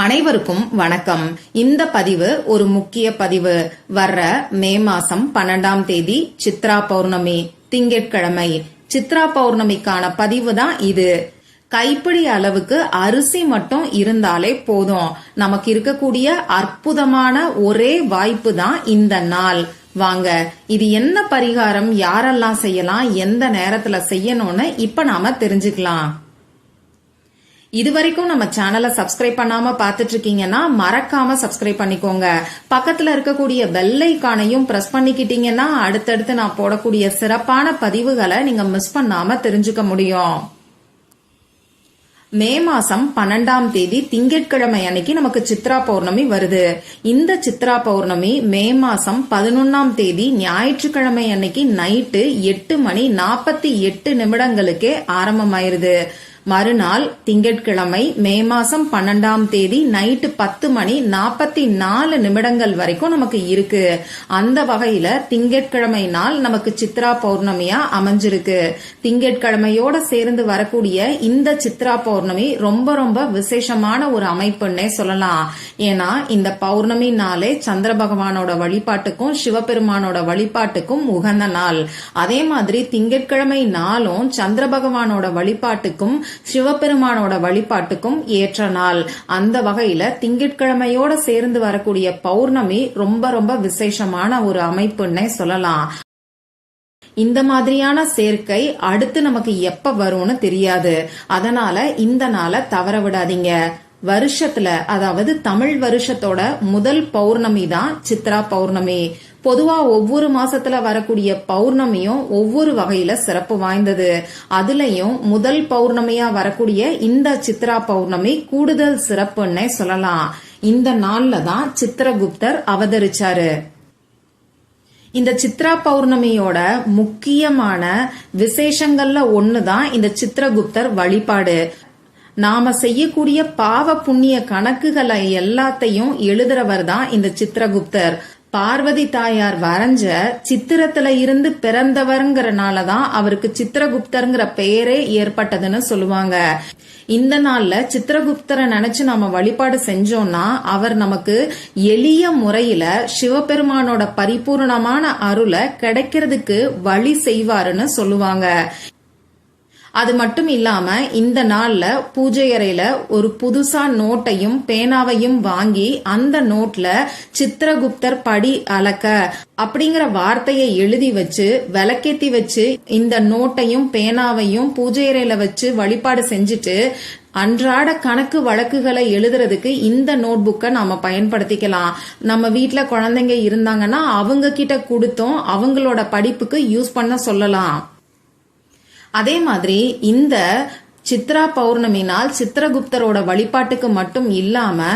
அனைவருக்கும் வணக்கம். இந்த பதிவு ஒரு முக்கிய பதிவு. வர்ற மே மாசம் 12ஆம் தேதி சித்ரா பௌர்ணமி, திங்கட்கிழமை. சித்ரா பௌர்ணமிக்கான பதிவு தான் இது. கைப்பிடி அளவுக்கு அரிசி மட்டும் இருந்தாலே போதும். நமக்கு இருக்கக்கூடிய அற்புதமான ஒரே வாய்ப்பு தான் இந்த நாள். வாங்க, இது என்ன பரிகாரம், யாரெல்லாம் செய்யலாம், எந்த நேரத்துல செய்யணும்னு இப்ப நாம தெரிஞ்சுக்கலாம். இதுவரைக்கும் நம்ம சேனலை சப்ஸ்கிரைப் பண்ணாம பாத்துட்டு இருக்கீங்கன்னா மறக்காம சப்ஸ்கிரைப் பண்ணிக்கோங்க. பக்கத்துல இருக்கக்கூடிய பெல் ஐகானையும் பிரஸ் பண்ணிக்கிட்டீங்கன்னா அடுத்தடுத்து நான் போடக்கூடிய சிறப்பான பதிவுகளை நீங்க மிஸ் பண்ணாம தெரிஞ்சுக்க முடியும். மே மாசம் 12ஆம் தேதி திங்கட்கிழமை அன்னைக்கு நமக்கு சித்ரா பௌர்ணமி வருது. இந்த சித்ரா பௌர்ணமி மே மாசம் 11ஆம் தேதி ஞாயிற்றுக்கிழமை அன்னைக்கு நைட்டு 8:48 ஆரம்பமாயிருது. மறுநாள் திங்கட்கிழமை மே மாசம் 12ஆம் தேதி நைட்டு 10:44 வரைக்கும் நமக்கு இருக்கு. அந்த வகையில திங்கட்கிழமை நாள் நமக்கு சித்ரா பௌர்ணமியா அமைஞ்சிருக்கு. திங்கட்கிழமையோட சேர்ந்து வரக்கூடிய இந்த சித்ரா பௌர்ணமி ரொம்ப ரொம்ப விசேஷமான ஒரு அமைப்புன்னே சொல்லலாம். ஏன்னா இந்த பௌர்ணமி நாளே சந்திர பகவானோட வழிபாட்டுக்கும் சிவபெருமானோட வழிபாட்டுக்கும் உகந்த நாள். அதே மாதிரி திங்கட்கிழமை நாளும் சந்திர பகவானோட வழிபாட்டுக்கும் சிவபெருமானோட வழிபாட்டுக்கும் ஏற்ற நாள். அந்த வகையில திங்கட்கிழமையோட சேர்ந்து வரக்கூடிய பௌர்ணமி ரொம்ப ரொம்ப விசேஷமான ஒரு அமைப்புன்னே சொல்லலாம். இந்த மாதிரியான சேர்க்கை அடுத்து நமக்கு எப்ப வரும்னு தெரியாது. அதனால இந்த நாளை தவற விடாதீங்க. வருஷத்துல, அதாவது தமிழ் வருஷத்தோட முதல் பௌர்ணமி தான் சித்ரா பௌர்ணமி. பொதுவா ஒவ்வொரு மாசத்துல வரக்கூடிய பௌர்ணமியும் ஒவ்வொரு வகையில சிறப்பு வாய்ந்தது. அதுலயும் முதல் பௌர்ணமியா வரக்கூடிய இந்த சித்ரா பௌர்ணமி கூடுதல் சிறப்புன்னே சொல்லலாம். இந்த நாள்ல தான் சித்திரகுப்தர் அவதரிச்சாரு. இந்த சித்ரா பௌர்ணமியோட முக்கியமான விசேஷங்கள்ல ஒண்ணுதான் இந்த சித்திரகுப்தர் வழிபாடு. நாம செய்யக்கூடிய பாவ புண்ணிய கணக்குகளை எல்லாத்தையும் எழுதுறவர் தான் இந்த சித்திரகுப்தர். பார்வதி தாயார் வரைஞ்ச சித்திரத்துல இருந்து பிறந்தவர்ங்கிறனாலதான் அவருக்கு சித்திரகுப்தர்ங்கிற பெயரே ஏற்பட்டதுன்னு சொல்லுவாங்க. இந்த நாள்ல சித்திரகுப்தரை நினைச்சு நாம வழிபாடு செஞ்சோம்னா அவர் நமக்கு எளிய முறையில சிவபெருமானோட பரிபூர்ணமான அருளை கிடைக்கிறதுக்கு வழி செய்வாருன்னு சொல்லுவாங்க. அது மட்டும் இல்லாம இந்த நாள்ல பூஜை அறையில ஒரு புதுசா நோட்டையும் பேனாவையும் வாங்கி அந்த நோட்ல சித்திரகுப்தர் படி அளக்க அப்படிங்கிற வார்த்தையை எழுதி வச்சு விளக்கேத்தி வச்சு இந்த நோட்டையும் பேனாவையும் பூஜை அறையில வச்சு வழிபாடு செஞ்சுட்டு அன்றாட கணக்கு வழக்குகளை எழுதுறதுக்கு இந்த நோட் புக்கை நாம பயன்படுத்திக்கலாம். நம்ம வீட்டுல குழந்தைங்க இருந்தாங்கன்னா அவங்க கிட்ட கொடுத்தோம் அவங்களோட படிப்புக்கு யூஸ் பண்ண சொல்லலாம். அதே மாதிரி இந்த சித்ரா பௌர்ணமி நாள் சித்திரகுப்தரோட வழிபாட்டுக்கு மட்டும் இல்லாம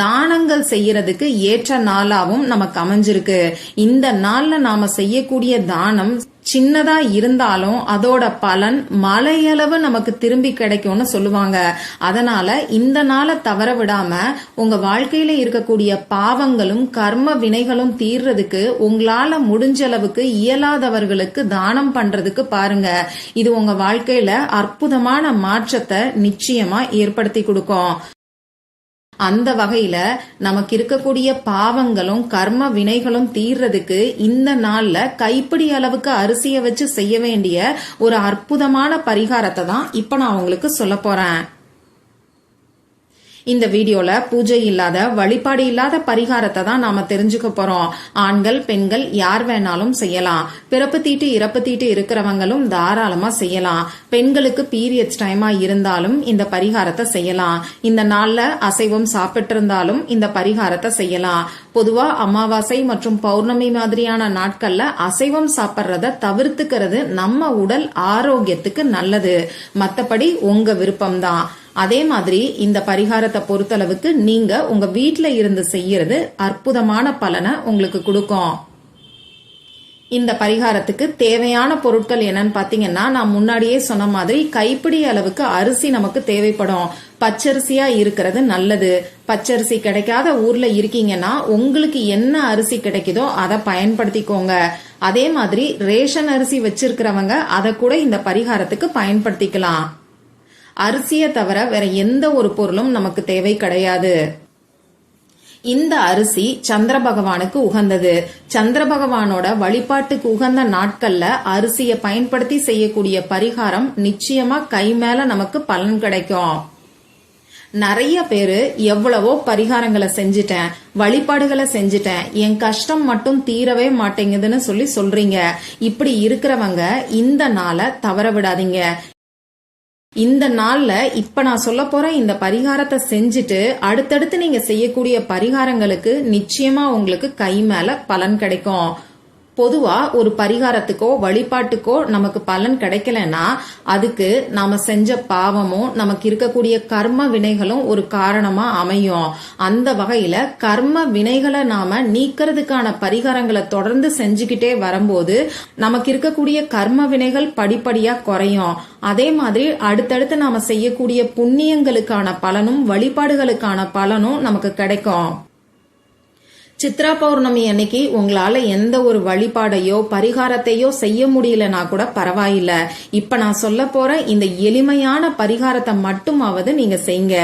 தானங்கள் செய்யறதுக்கு ஏற்ற நாளாவும் நமக்கு அமைஞ்சிருக்கு. இந்த நாள்ல நாம செய்யக்கூடிய தானம் சின்னதா இருந்தாலும் அதோட பலன் மலையளவு நமக்கு திரும்பி கிடைக்கும்னு சொல்லுவாங்க. அதனால இந்த நாளை தவற விடாம உங்க வாழ்க்கையில இருக்கக்கூடிய பாவங்களும் கர்ம வினைகளும் தீர்றதுக்கு உங்களால முடிஞ்ச அளவுக்கு இயலாதவர்களுக்கு தானம் பண்றதுக்கு பாருங்க. இது உங்க வாழ்க்கையில அற்புதமான மாற்றத்தை நிச்சயமா ஏற்படுத்தி கொடுக்கும். அந்த வகையில நமக்கு இருக்கக்கூடிய பாவங்களும் கர்ம வினைகளும் தீர்றதுக்கு இந்த நாள்ல கைப்பிடி அளவுக்கு அரிசிய வச்சு செய்ய வேண்டிய ஒரு அற்புதமான பரிகாரத்தை தான் இப்ப நான் உங்களுக்கு சொல்ல போறேன். இந்த வீடியோல பூஜை இல்லாத வழிபாடு இல்லாத பரிகாரத்தை தான் நாம தெரிஞ்சுக்க போறோம். ஆண்கள் பெண்கள் யார் வேணாலும் செய்யலாம். பிறப்பு தீட்டு இறப்பு தீட்டு இருக்கிறவங்களும் தாராளமா செய்யலாம். பெண்களுக்கு பீரியட்ஸ் டைமா இருந்தாலும் இந்த பரிகாரத்தை செய்யலாம். இந்த நாள்ல அசைவம் சாப்பிட்டு இருந்தாலும் இந்த பரிகாரத்தை செய்யலாம். பொதுவா அமாவாசை மற்றும் பௌர்ணமி மாதிரியான நாட்கள்ல அசைவம் சாப்பிட்றத தவிர்த்துக்கிறது நம்ம உடல் ஆரோக்கியத்துக்கு நல்லது. மத்தபடி உங்க விருப்பம்தான். அதே மாதிரி இந்த பரிகாரத்தை பொறுத்தளவுக்கு நீங்க உங்க வீட்டுல இருந்து செய்யறது அற்புதமான பலனை உங்களுக்கு கொடுக்கும். இந்த பரிகாரத்துக்கு தேவையான பொருட்கள் என்னன்னு பாத்தீங்கன்னா, நான் முன்னாடியே சொன்ன மாதிரி கைப்பிடி அளவுக்கு அரிசி நமக்கு தேவைப்படும். பச்சரிசியா இருக்கிறது நல்லது. பச்சரிசி கிடைக்காத ஊர்ல இருக்கீங்கன்னா உங்களுக்கு என்ன அரிசி கிடைக்குதோ அதை பயன்படுத்திக்கோங்க. அதே மாதிரி ரேஷன் அரிசி வச்சிருக்கிறவங்க அதை கூட இந்த பரிகாரத்துக்கு பயன்படுத்திக்கலாம். அரிசியை தவிர வேற எந்த ஒரு பொருளும் நமக்கு தேவை கிடையாது. இந்த அரிசி சந்திர பகவானுக்கு உகந்தது. சந்திர பகவானோட வழிபாட்டுக்கு உகந்த நாட்கள்ல அரிசியை பயன்படுத்தி செய்யக்கூடிய பரிகாரம் நிச்சயமா கை மேல நமக்கு பலன் கிடைக்கும். நிறைய பேரு எவ்வளவோ பரிகாரங்களை செஞ்சுட்டேன், வழிபாடுகளை செஞ்சுட்டேன், என் கஷ்டம் மட்டும் தீரவே மாட்டேங்குதுன்னு சொல்றீங்க. இப்படி இருக்கிறவங்க இந்த நாளை தவற விடாதீங்க. இந்த நாள்ல இப்ப நான் சொல்ல போற இந்த பரிகாரத்தை செஞ்சுட்டு அடுத்தடுத்து நீங்க செய்யக்கூடிய பரிகாரங்களுக்கு நிச்சயமா உங்களுக்கு கை மேல பலன் கிடைக்கும். பொதுவா ஒரு பரிகாரத்துக்கோ வழிபாட்டுக்கோ நமக்கு பலன் கிடைக்கலன்னா அதுக்கு நாம செஞ்ச பாவமும் நமக்கு இருக்கக்கூடிய கர்ம வினைகளும் ஒரு காரணமா அமையும். அந்த வகையில கர்ம வினைகளை நாம நீக்கிறதுக்கான பரிகாரங்களை தொடர்ந்து செஞ்சுக்கிட்டே வரும்போது நமக்கு இருக்கக்கூடிய கர்ம வினைகள் படிப்படியா குறையும். அதே மாதிரி அடுத்தடுத்து நாம செய்யக்கூடிய புண்ணியங்களுக்கான பலனும் வழிபாடுகளுக்கான பலனும் நமக்கு கிடைக்கும். சித்ரா பௌர்ணமி அன்னைக்கு உங்களால எந்த ஒரு வழிபாடையோ பரிகாரத்தையோ செய்ய முடியலனா கூட பரவாயில்ல. இப்ப நான் சொல்ல போற இந்த எளிமையான பரிகாரத்தை மட்டுமாவது நீங்க செய்யுங்க.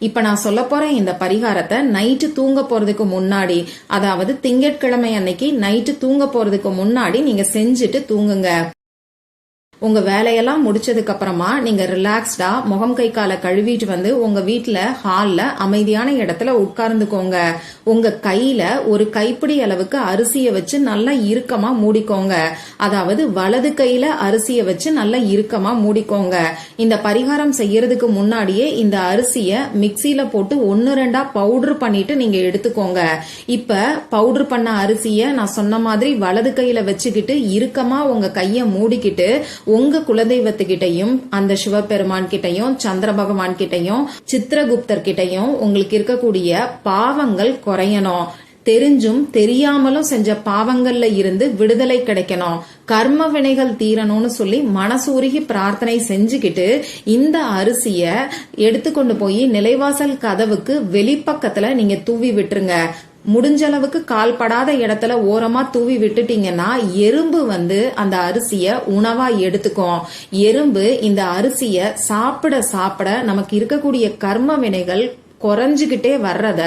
இப்ப நான் சொல்ல போற இந்த பரிகாரத்தை நைட்டு தூங்க போறதுக்கு முன்னாடி, அதாவது திங்கட்கிழமை அன்னைக்கு நைட்டு தூங்க போறதுக்கு முன்னாடி நீங்க செஞ்சுட்டு தூங்குங்க. உங்க வேலையெல்லாம் முடிச்சதுக்கு அப்புறமா நீங்க ரிலாக்ஸ்டா முகம் கை காலை கழுவிட்டு வந்து உங்க வீட்டுல ஹால்ல அமைதியான இடத்துல உட்கார்ந்துக்கோங்க. உங்க கையில ஒரு கைப்பிடி அளவுக்கு அரிசிய வச்சு நல்லா இறுக்கமா மூடிக்கோங்க. அதாவது வலது கையில அரிசிய வச்சு நல்லா இறுக்கமா மூடிக்கோங்க. இந்த பரிகாரம் செய்யறதுக்கு முன்னாடியே இந்த அரிசிய மிக்சியில போட்டு 1-2 பவுடர் பண்ணிட்டு நீங்க எடுத்துக்கோங்க. இப்ப பவுடர் பண்ண அரிசிய நான் சொன்ன மாதிரி வலது கையில வச்சுக்கிட்டு இறுக்கமா உங்க கைய மூடிக்கிட்டு உங்க குலதெய்வத்துக்கிட்டையும் அந்த சிவபெருமான் கிட்டையும் சந்திர பகவான் கிட்டையும் சித்திரகுப்தர் கிட்டையும் உங்களுக்கு இருக்கக்கூடிய பாவங்கள் குறையணும், தெரிஞ்சும் தெரியாமலும் செஞ்ச பாவங்கள்ல இருந்து விடுதலை கிடைக்கணும், கர்ம வினைகள் தீரணும்னு சொல்லி மனசூருகி பிரார்த்தனை செஞ்சுக்கிட்டு இந்த அரிசிய எடுத்துக்கொண்டு போய் நிலைவாசல் கதவுக்கு வெளிப்பக்கத்துல நீங்க தூவி விட்டுருங்க. முடிஞ்ச அளவுக்கு கால் படாத இடத்துல ஓரமா தூவி விட்டுட்டீங்கன்னா எறும்பு வந்து அந்த அரிசிய உணவா எடுத்துக்கும். எறும்பு இந்த அரிசிய சாப்பிட சாப்பிட நமக்கு இருக்கக்கூடிய கர்ம வினைகள் குறைஞ்சுகிட்டே வர்றத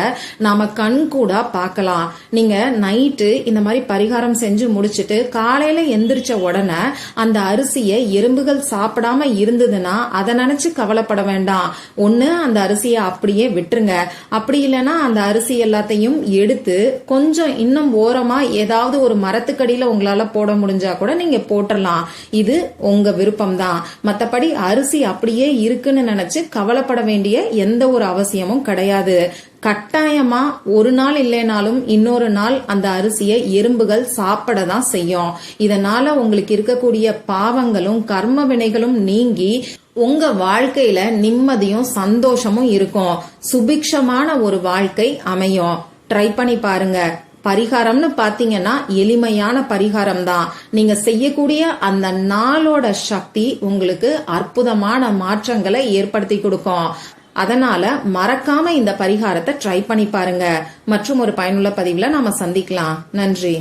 நாம கண் கூட பார்க்கலாம். நீங்க நைட்டு இந்த மாதிரி பரிகாரம் செஞ்சு முடிச்சுட்டு காலையில எந்திரிச்ச உடனே அந்த அரிசியை எறும்புகள் சாப்பிடாம இருந்ததுன்னா அதை நினைச்சு கவலைப்பட வேண்டாம். ஒண்ணு அந்த அரிசியை அப்படியே விட்டுருங்க. அப்படி இல்லைன்னா அந்த அரிசி எல்லாத்தையும் எடுத்து கொஞ்சம் இன்னும் ஓரமா ஏதாவது ஒரு மரத்துக்கடியில உங்களால போட முடிஞ்சா கூட நீங்க போட்டுடலாம். இது உங்க விருப்பம் தான். மத்தபடி அரிசி அப்படியே இருக்குன்னு நினைச்சு கவலைப்பட வேண்டிய எந்த ஒரு அவசியமும் கிடையாது. கட்டாயமா ஒரு நாள் இல்லைனாலும் இன்னொரு நாள் அந்த அரிசியை எறும்புகள் சாப்பிட தான் செய்யும். இதனால உங்களுக்கு இருக்கக்கூடிய பாவங்களும் கர்ம வினைகளும் நீங்கி உங்க வாழ்க்கையில நிம்மதியும் சந்தோஷமும் இருக்கும். சுபிக்ஷமான ஒரு வாழ்க்கை அமையும். ட்ரை பண்ணி பாருங்க. பரிகாரம்னு பாத்தீங்கன்னா எளிமையான பரிகாரம் தான். நீங்க செய்யக்கூடிய அந்த நாளோட சக்தி உங்களுக்கு அற்புதமான மாற்றங்களை ஏற்படுத்தி கொடுக்கும். அதனால மறக்காம இந்த பரிகாரத்தை ட்ரை பண்ணி பாருங்க. மற்றும் ஒரு பயனுள்ள பதிவுல நாம சந்திக்கலாம். நன்றி.